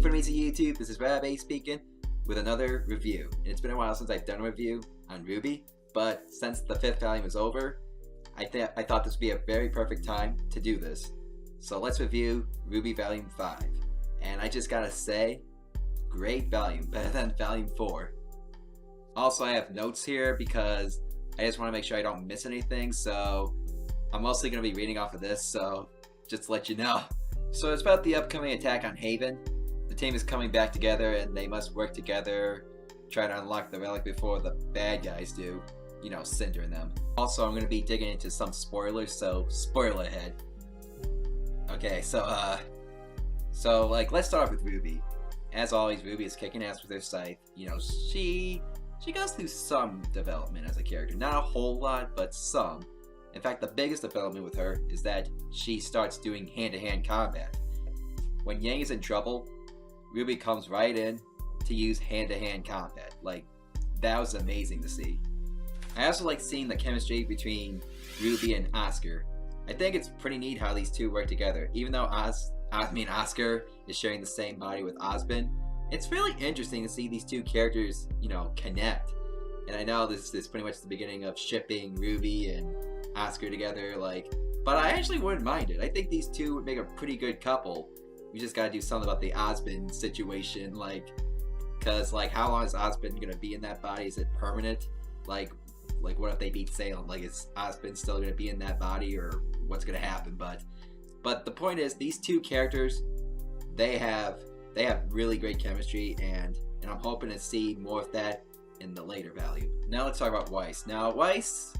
Super amazing YouTube, this is Robbay speaking with another review. And it's been a while since I've done a review on RWBY, but since the 5th volume is over, I thought this would be a very perfect time to do this. So let's review RWBY Volume 5. And I just gotta say, great volume, better than Volume 4. Also, I have notes here because I just want to make sure I don't miss anything, so I'm mostly going to be reading off of this, so just to let you know. So it's about the upcoming attack on Haven. The team is coming back together and they must work together, try to unlock the relic before the bad guys do, you know, Cinder and them. Also, I'm going to be digging into some spoilers, so spoiler ahead. Okay, so let's start off with RWBY. As always, RWBY is kicking ass with her scythe. You know, she goes through some development as a character. Not a whole lot, but some. In fact, the biggest development with her is that she starts doing hand-to-hand combat. When Yang is in trouble, RWBY comes right in to use hand-to-hand combat. Like, that was amazing to see. I also like seeing the chemistry between RWBY and Oscar. I think it's pretty neat how these two work together. Even though Oscar is sharing the same body with Osmond, it's really interesting to see these two characters, you know, connect. And I know this is pretty much the beginning of shipping RWBY and Oscar together, but I actually wouldn't mind it. I think these two would make a pretty good couple. We just gotta do something about the Osmond situation, cause how long is Osmond gonna be in that body? Is it permanent? Like what if they beat Salem? Is Osmond still gonna be in that body, or what's gonna happen? But the point is, these two characters, they have really great chemistry, and I'm hoping to see more of that in the later volume. Now let's talk about Weiss. Now Weiss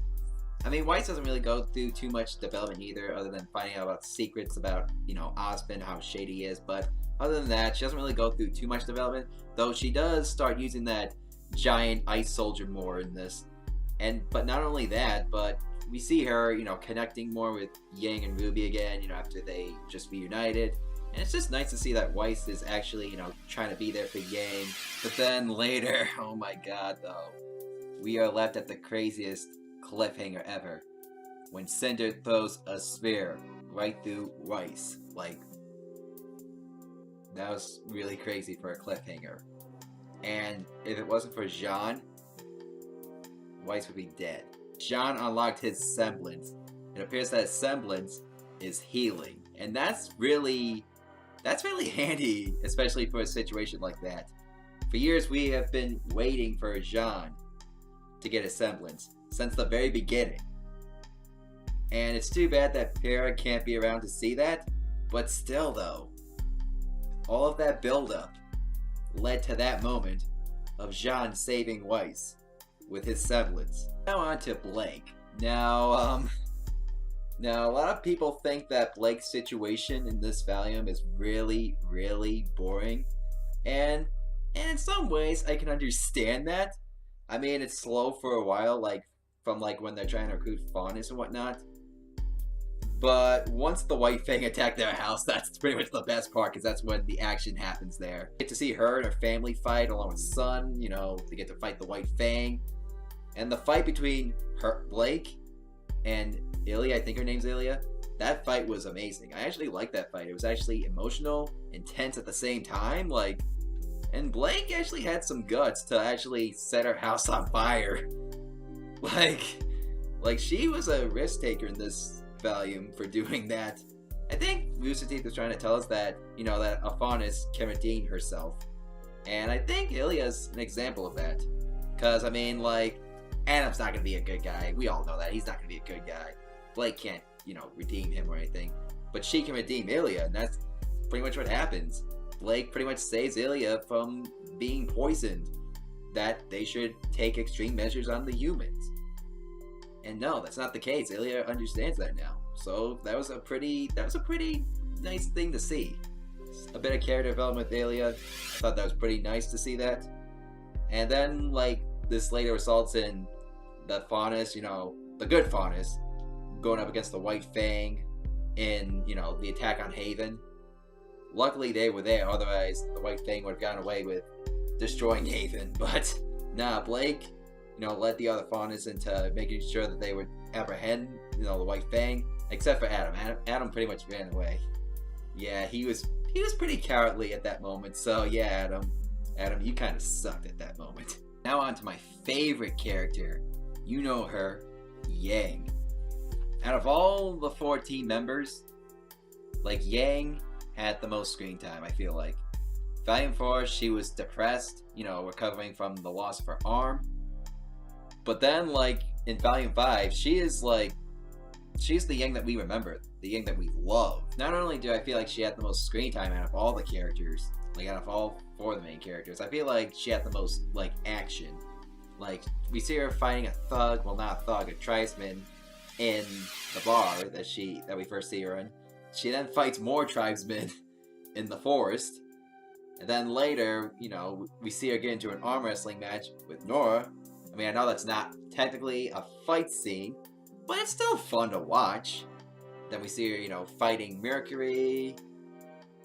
doesn't really go through too much development either, other than finding out about secrets about, you know, Osmond, how shady he is. But other than that, she doesn't really go through too much development, though she does start using that giant ice soldier more in this. But not only that, but we see her, you know, connecting more with Yang and RWBY again, you know, after they just reunited. And it's just nice to see that Weiss is actually, you know, trying to be there for Yang. But then later, oh my god, though, we are left at the craziest cliffhanger ever. When Cinder throws a spear right through Weiss. That was really crazy for a cliffhanger. And if it wasn't for Jean, Weiss would be dead. Jean unlocked his semblance. It appears that his semblance is healing. And that's really handy, especially for a situation like that. For years, we have been waiting for Jean to get a semblance since the very beginning. And it's too bad that Para can't be around to see that, but still though, all of that build-up led to that moment of Jean saving Weiss with his semblance. Now on to Blake. Now a lot of people think that Blake's situation in this volume is really, really boring. And in some ways, I can understand that. I mean, it's slow for a while, from when they're trying to recruit Faunus and whatnot. But once the White Fang attack their house, that's pretty much the best part, because that's when the action happens there. You get to see her and her family fight along with Sun, you know, they get to fight the White Fang. And the fight between Blake and Ilya, I think her name's Ilya, that fight was amazing. I actually liked that fight. It was actually emotional, intense at the same time, and Blake actually had some guts to actually set her house on fire. She was a risk taker in this volume for doing that. I think Rooster Teeth was trying to tell us that, you know, that Faunus can redeem herself. And I think Ilya's an example of that. Because, I mean, Adam's not going to be a good guy. We all know that. He's not going to be a good guy. Blake can't, you know, redeem him or anything. But she can redeem Ilya, and that's pretty much what happens. Blake pretty much saves Ilya from being poisoned. That they should take extreme measures on the humans. And no, that's not the case. Ilya understands that now. So that was a pretty nice thing to see. A bit of character development with Ilya. I thought that was pretty nice to see that. And then, this later results in the Faunus, you know, the good Faunus, going up against the White Fang in, you know, the attack on Haven. Luckily they were there, otherwise the White Fang would have gotten away with destroying Haven. But nah, Blake, you know, led the other Faunus into making sure that they would apprehend, you know, the White Fang, except for Adam. Adam pretty much ran away. Yeah, he was pretty cowardly at that moment. So yeah, Adam, you kind of sucked at that moment. Now on to my favorite character. You know her, Yang. Out of all the 4 team members, like, Yang had the most screen time, I feel like. Volume 4, she was depressed, you know, recovering from the loss of her arm. But then, like, in Volume 5, she's the Yang that we remember, the Yang that we love. Not only do I feel like she had the most screen time out of all the characters, like out of all 4 of the main characters, I feel like she had the most, like, action. Like, we see her fighting a thug, well, not a thug, a tribesman in the bar that we first see her in. She then fights more tribesmen in the forest. And then later, you know, we see her get into an arm wrestling match with Nora. I mean, I know that's not technically a fight scene, but it's still fun to watch. Then we see her, you know, fighting Mercury.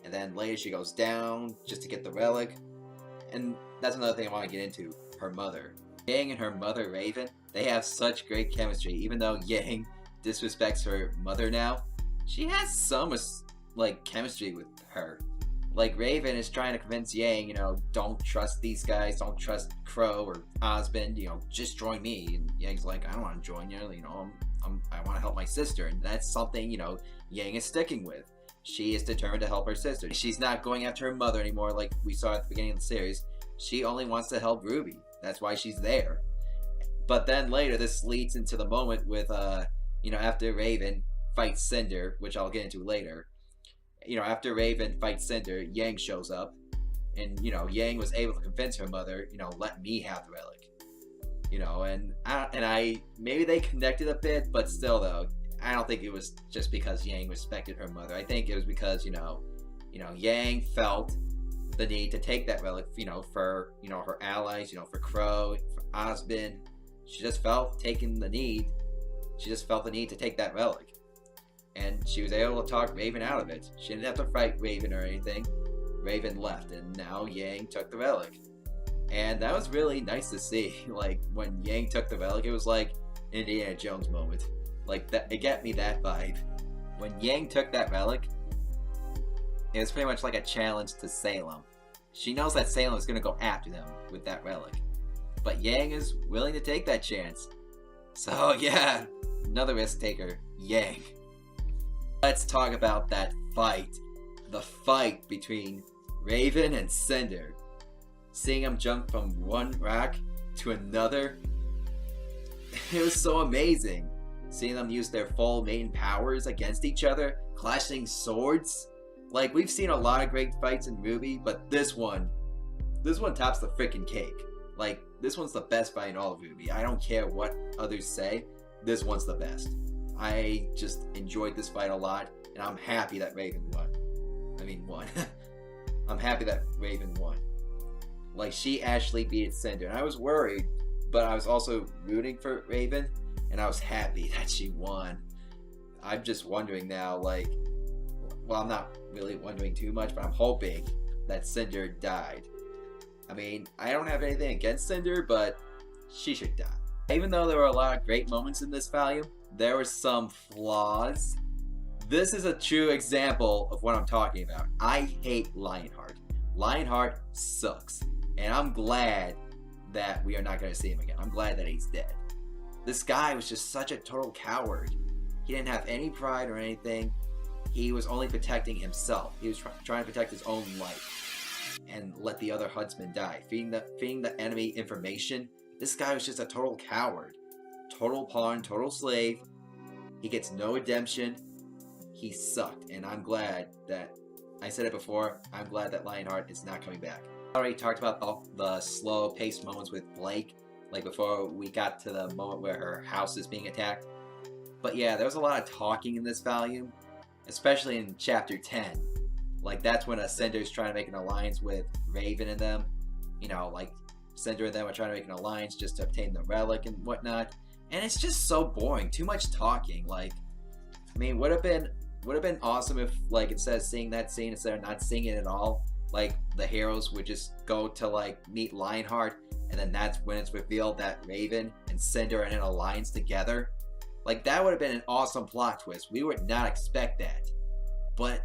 And then later she goes down just to get the relic. And that's another thing I want to get into, her mother. Yang and her mother, Raven, they have such great chemistry. Even though Yang disrespects her mother now, she has some, like, chemistry with her. Like, Raven is trying to convince Yang, you know, don't trust these guys, don't trust Crow or Osmond, you know, just join me. And Yang's like, I don't want to join you, you know, I want to help my sister. And that's something, you know, Yang is sticking with. She is determined to help her sister. She's not going after her mother anymore like we saw at the beginning of the series. She only wants to help RWBY. That's why she's there. But then later, this leads into the moment with, you know, after Raven fights Cinder, which I'll get into later. You know, after Raven fights Cinder, Yang shows up. And, you know, Yang was able to convince her mother, you know, let me have the relic. You know, and I maybe they connected a bit, but still, though, I don't think it was just because Yang respected her mother. I think it was because, you know, Yang felt the need to take that relic, you know, for, you know, her allies, you know, for Crow, for Osmond. She just felt the need to take that relic. And she was able to talk Raven out of it. She didn't have to fight Raven or anything. Raven left, and now Yang took the relic. And that was really nice to see. Like, when Yang took the relic, it was like Indiana Jones moment. Like, that, it got me that vibe. When Yang took that relic, it was pretty much like a challenge to Salem. She knows that Salem is going to go after them with that relic. But Yang is willing to take that chance. So yeah, another risk taker, Yang. Let's talk about that fight. The fight between Raven and Cinder. Seeing them jump from one rock to another. It was so amazing. Seeing them use their full main powers against each other. Clashing swords. Like, we've seen a lot of great fights in RWBY, but this one tops the freaking cake. Like, this one's the best fight in all of RWBY. I don't care what others say, this one's the best. I just enjoyed this fight a lot, and I'm happy that Raven won. I'm happy that Raven won. Like, she actually beat Cinder, and I was worried, but I was also rooting for Raven, and I was happy that she won. I'm just wondering now, like, well, I'm not really wondering too much, but I'm hoping that Cinder died. I mean, I don't have anything against Cinder, but she should die. Even though there were a lot of great moments in this volume, there were some flaws. This is a true example of what I'm talking about. I hate Lionheart. Lionheart sucks. And I'm glad that we are not going to see him again. I'm glad that he's dead. This guy was just such a total coward. He didn't have any pride or anything. He was only protecting himself. He was trying to protect his own life and let the other huntsmen die. Feeding the enemy information. This guy was just a total coward. Total pawn, total slave. He gets no redemption. He sucked. And I'm glad that, I said it before, I'm glad that Lionheart is not coming back. I already talked about the slow paced moments with Blake. Like before we got to the moment where her house is being attacked. But yeah, there was a lot of talking in this volume. Especially in chapter 10. Like, that's when Cinder's trying to make an alliance with Raven and them. You know, like, Cinder and them are trying to make an alliance just to obtain the relic and whatnot. And it's just so boring. Too much talking. Like, I mean, would have been awesome if, like, instead of seeing that scene, instead of not seeing it at all, like, the heroes would just go to, like, meet Lionheart. And then that's when it's revealed that Raven and Cinder are in an alliance together. Like, that would have been an awesome plot twist. We would not expect that. but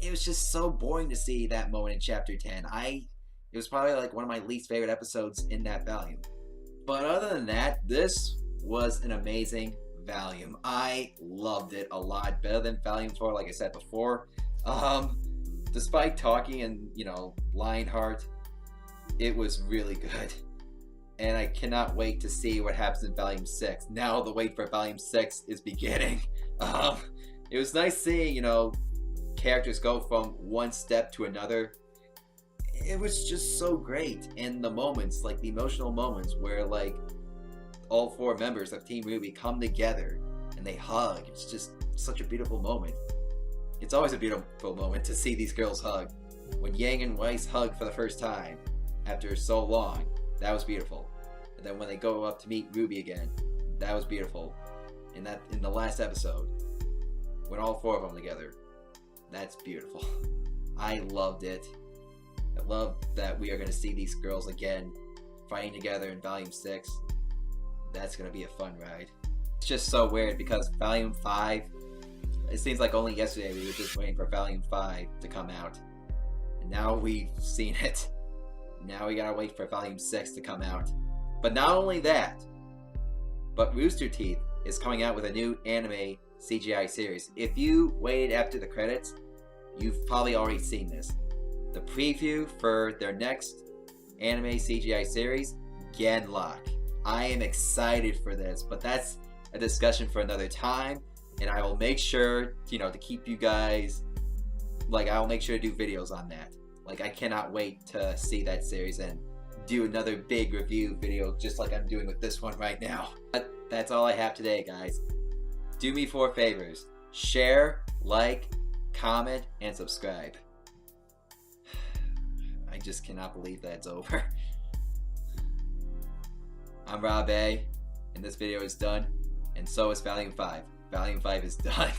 it was just so boring to see that moment in chapter 10. It was probably like one of my least favorite episodes in that volume. But other than that, this was an amazing volume. I loved it a lot, better than volume 4, like I said before. Despite talking and, Lionheart, it was really good. And I cannot wait to see what happens in volume 6. Now the wait for volume 6 is beginning. It was nice seeing, characters go from one step to another. It was just so great. And the moments, like the emotional moments where like all 4 members of Team RWBY come together and they hug. It's just such a beautiful moment. It's always a beautiful moment to see these girls hug. When Yang and Weiss hug for the first time after so long, that was beautiful. And then when they go up to meet RWBY again, that was beautiful. And that in the last episode, when all 4 of them together, that's beautiful. I loved it. I love that we are going to see these girls again fighting together in volume 6. That's going to be a fun ride. It's just so weird because volume 5, it seems like only yesterday we were just waiting for volume 5 to come out. And now we've seen it. Now we gotta wait for volume 6 to come out. But not only that, but Rooster Teeth is coming out with a new anime CGI series. If you waited after the credits, you've probably already seen this. The preview for their next anime CGI series, Genlock. I am excited for this, but that's a discussion for another time, and I will make sure, to keep you guys, I'll make sure to do videos on that. I cannot wait to see that series and do another big review video just like I'm doing with this one right now. But that's all I have today, guys. Do me 4 favors. Share, like, comment, and subscribe. I just cannot believe that it's over. I'm Robbay, and this video is done, and so is Volume 5. Volume 5 is done.